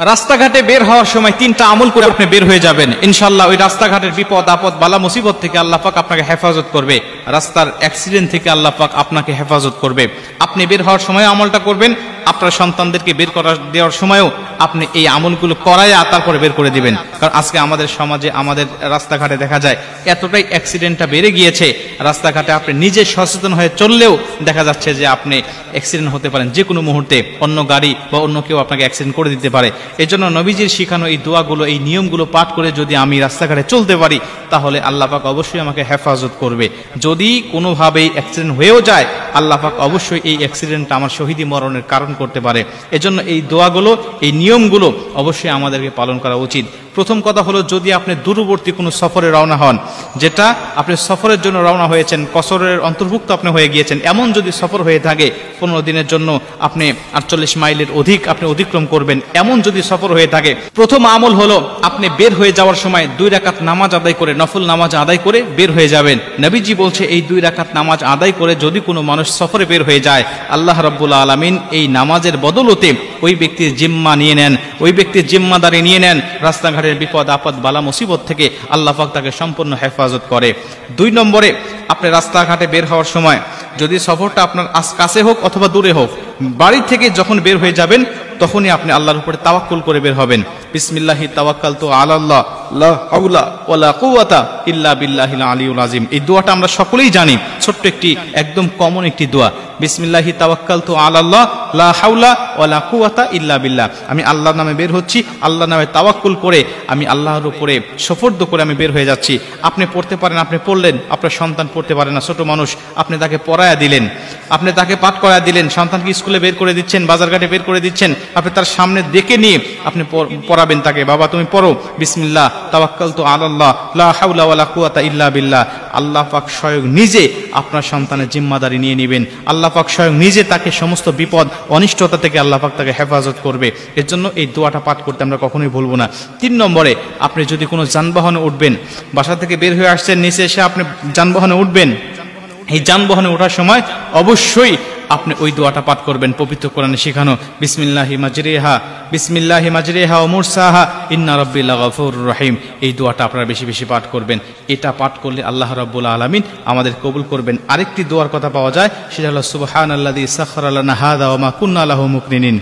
রাস্তাঘাটে বের হওয়ার সময় তিনটা আমল করে আপনি বের হয়ে যাবেন, ইনশাআল্লাহ ওই রাস্তাঘাটের বিপদ আপদ বালা মুসিবত থেকে আল্লাহ পাক আপনাকে হেফাজত করবে, রাস্তার অ্যাক্সিডেন্ট থেকে আল্লাহ পাক আপনাকে হেফাজত করবে। আপনি বের হওয়ার সময় আমলটা করবেন, আপনার সন্তানদেরকে বের করা দেওয়ার সময়ও আপনি এই আমলগুলো করাইয়া তারপরে বের করে দিবেন। কারণ আজকে আমাদের সমাজে আমাদের রাস্তাঘাটে দেখা যায় এতটাই অ্যাক্সিডেন্টটা বেড়ে গিয়েছে, রাস্তাঘাটে আপনি নিজে সচেতন হয়ে চললেও দেখা যাচ্ছে যে আপনি অ্যাক্সিডেন্ট হতে পারেন যে কোনো মুহূর্তে, অন্য গাড়ি বা অন্য কেউ আপনাকে অ্যাক্সিডেন্ট করে দিতে পারে। এই জন্য নবীজির শিখানো এই দোয়াগুলো এই নিয়মগুলো পাঠ করে যদি আমি রাস্তাঘাটে চলতে পারি তাহলে আল্লাহ পাক অবশ্যই আমাকে হেফাজত করবে। যদি কোনোভাবেই অ্যাক্সিডেন্ট হয়েও যায় আল্লাহ পাক অবশ্যই এই অ্যাক্সিডেন্টটা আমার শহীদি মরণের কারণ করতে পারে। এজন্য এই দোয়াগুলো এই নিয়মগুলো অবশ্যই আমাদেরকে পালন করা উচিত। প্রথম কথা হলো, যদি আপনি দূরবর্তী কোনো সফরে রওনা হন, যেটা আপনি সফরের জন্য রওনা হয়েছেন, কসরের অন্তর্ভুক্ত আপনি হয়ে গিয়েছেন, এমন যদি সফর হয়ে থাকে 15 দিনের জন্য আপনি 48 মাইলের অধিক আপনি অতিক্রম করবেন, এমন যদি সফর হয়ে থাকে, প্রথম আমল হলো আপনি বের হয়ে যাওয়ার সময় 2 রাকাত নামাজ আদায় করে, নফল নামাজ আদায় করে বের হয়ে যাবেন। নবীজি বলছে এই 2 রাকাত নামাজ আদায় করে যদি কোনো মানুষ সফরে বের হয়ে যায়, আল্লাহ রাব্বুল আলামিন এই নামাজের বদলতে ওই ব্যক্তির জিম্মা নিয়ে নেন, ওই ব্যক্তির জিম্মাদারি নিয়ে নেন, রাস্তাঘাটের বিপদ আপদ বালা মুসিবত থেকে আল্লাহ পাক তাকে সম্পূর্ণ হেফাজত করে। 2 নম্বরে, আপনি রাস্তাঘাটে বের হওয়ার সময় যদি সফরটা আপনার কাছে হোক অথবা দূরে হোক, বাড়ি থেকে যখন বের হয়ে যাবেন তখনই আপনি আল্লাহর উপরে তাওয়াক্কুল করে বের হবেন। বিসমিল্লাহি তাওয়াক্কালতু আলাল্লাহ লা হাওলা ওয়ালা কুওয়াতা ইল্লা বিল্লাহিল আলিয়্যুল আযীম। এই দোয়াটা আমরা সকলেই জানি, ছোট্ট একটি একদম কমন একটি দোয়া। বিসমিল্লাহি তাওয়াক্কালতু আলাল্লাহ লা হাওলা ওয়ালা কুওয়াতা ইল্লা বিল্লাহ। আমি আল্লাহর নামে বের হচ্ছি, আল্লাহর নামে তাওয়াক্কুল করে আমি আল্লাহর উপরে সুফর্দ করে আমি বের হয়ে যাচ্ছি। আপনি পড়তে পারেন, আপনি পড়লেন, আপনার সন্তান পড়তে পারে না, ছোট মানুষ, আপনি তাকে পড়ায়া দিলেন, আপনি তাকে পাঠ করায়া দিলেন, সন্তানকে স্কুলে বের করে দিচ্ছেন, বাজারঘাটে বের করে দিচ্ছেন, আপনি তার সামনে ডেকে নিয়ে আপনি পড়াবেন তাকে, বাবা তুমি পড়ো বিসমিল্লাহ তাওয়াক্কালতু আলাল্লাহ লা হাওলা ওয়ালা কুওয়াতা ইল্লা বিল্লাহ। আল্লাহ পাক স্বয়ং নিজে আপনার সন্তানের জিম্মাদারি নিয়ে নেবেন, আল্লাহ পাক স্বয়ং নিজে তাকে সমস্ত বিপদ অনিষ্টতা থেকে আল্লাহ পাক তাকে হেফাজত করবে। এর জন্য এই দোয়াটা পাঠ করতে আমরা কখনোই ভুলবো না। 3 নম্বরে, আপনি যদি কোনো যানবাহনে উঠবেন, বাসা থেকে বের হয়ে আসছেন, নিচে এসে আপনি যানবাহনে উঠবেন, এই যানবাহনে ওঠার সময় অবশ্যই আপনি ওই দোয়াটা পাঠ করবেন, পবিত্র কোরআনে শেখানো বিসমিল্লাহি মাজরিহা ওয়া মুরসাহা ইন্না রাব্বি লাগাফুরুর রহিম। এই দোয়াটা আপনারা বেশি বেশি পাঠ করবেন। এটা পাঠ করলে আল্লাহ রাব্বুল আলামিন আমাদের কবুল করবেন। আরেকটি দোয়ার কথা পাওয়া যায়, সেটা হলো সুবহানাল্লাযী সাখখারা লানা হাযা ওয়া মা কুন্না লাহু মুকরিনিন।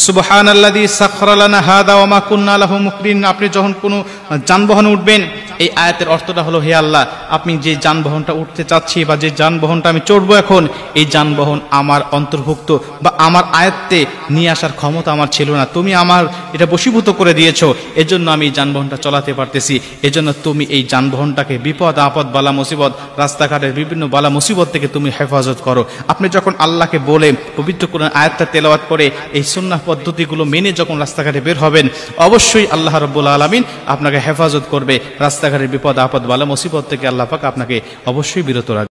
সুবহানাল্লাযী সাখখারা লানা হাযা ওয়া মা কুন্না লাহু মুকরিনিন। আপনি যখন কোনো যানবাহনে উঠবেন, এই আয়াতের অর্থটা হলো, হে আল্লাহ, আপনি যে যানবাহনটা উঠতে চাচ্ছি বা যে যানবাহনটা আমি চড়বো এখন, এই যানবাহন আমার অন্তর্ভুক্ত বা আমার আয়ত্তে নিয়ে আসার ক্ষমতা আমার ছিল না, তুমি আমার এটা বশীভূত করে দিয়েছো, এজন্য আমি এই যানবাহনটা চালাতে পারতেছি। এজন্য তুমি এই যানবাহনটাকে বিপদ আপদ বালা মুসিবত, রাস্তাঘাটের বিভিন্ন বালা মুসিবত থেকে তুমি হেফাজত করো। আপনি যখন আল্লাহকে বলে পবিত্র কোরআন আয়াতটা তেলাওয়াত করে এই সুন্নাহ পদ্ধতিগুলো মেনে যখন রাস্তাঘাটে বের হবেন, অবশ্যই আল্লাহ রাব্বুল আলামিন আপনাকে হেফাজত করবে। রাস্তাঘাটের বিপদ আপদ বালা মুসিবত থেকে আল্লাহ পাক আপনাকে অবশ্যই বিরত রাখবে।